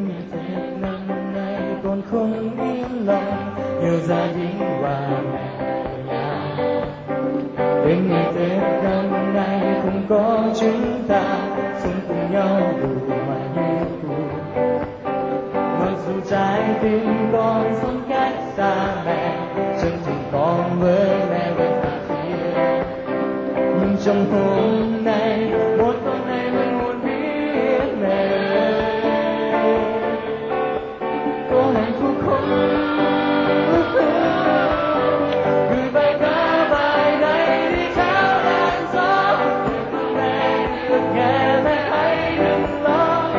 Đến ngày Tết năm nay con không yên lòng, nhớ gia đình và mẹ nhà. Đến ngày Tết năm nay không có chúng ta, sống cùng nhau đủ mà như cũ. Mặc dù trái tim con sống cách xa mẹ, chân tình con với mẹ vẫn tha thiết. Nhưng trong hôm nay, một con này vẫn muốn biết mẹ ơi, có hạnh phúc không? Gửi bài ca bài này đi trao đàn gió, để mẹ được nghe mẹ hãy đừng lo.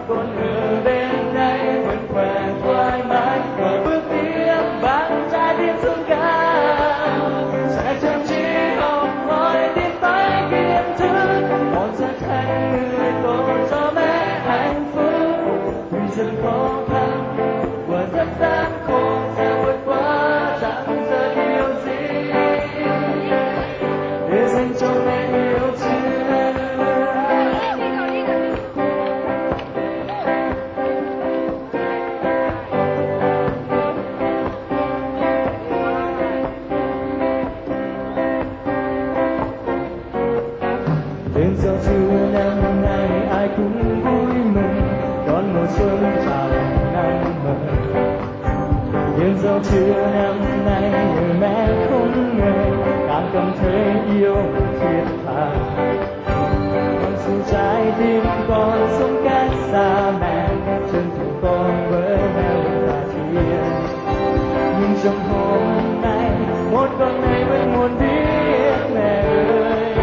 Con ở bên đây vẫn khỏe thoải mái và bước tiếp vang trái tim dũng cảm. Sẽ chăm chỉ học hỏi tiến tới kiến thức, con sẽ thành người tốt cho mẹ hạnh phúc. Tuy rất khó khăn và rất gian khổ sẽ vượt qua, chẳng giờ điều gì để dành cho mẹ yêu thương. Đến giao thừa năm nay ai cũng vui mừng, đón mùa xuân chào năm mới. Nhưng giao thừa năm nay người mẹ không ngờ, càng cảm thấy yêu thiết tha. Mặc dù trái tim con sống cách xa mẹ, chân thành con với mẹ là thiên. Nhưng trong hôm nay, một con này vẫn muốn biết mẹ ơi,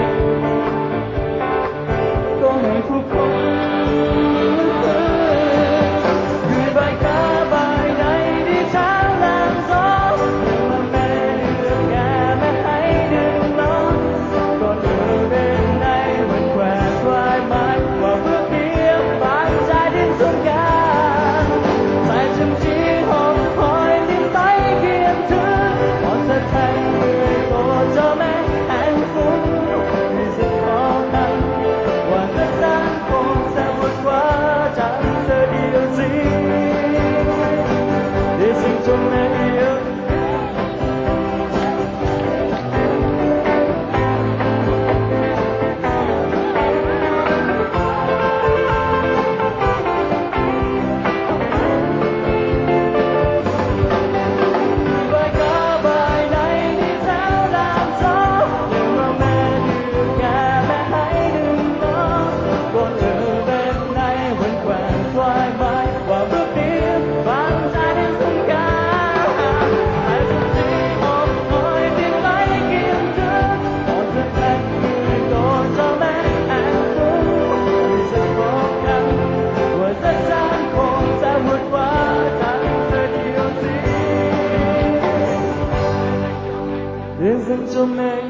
có hạnh phúc không? Gửi bài ca bài này đi trao đàn gió, để mà mẹ được nghe mẹ hãy đừng lo. Con ở bên đây vẫn khỏe thoải mái và bước tiếp vang trái tim dũng cảm. Phải chăm chỉ học hỏi tìm tới kiến thức, con sẽ thành người tốt cho mẹ hạnh phúc. Vì rất khó khăn và rất gian khổ sẽ vượt qua, chẳng sợ điều gì để dành cho mẹ yêu. Bài ca bài này đi theo đàn gió, để mà mẹ được nghe mẹ hãy đừng lo. Con ở bên đây vẫn khỏe thoải mái và bước tiếp vang trái tim dũng cảm. Hãy chăm chỉ học hỏi tìm lấy kiến thức, con sẽ thành người tốt cho mẹ hạnh phúc. Vì rất khó khăn và rất gian khổ sẽ vượt qua, chẳng sợ điều gì để dành cho mẹ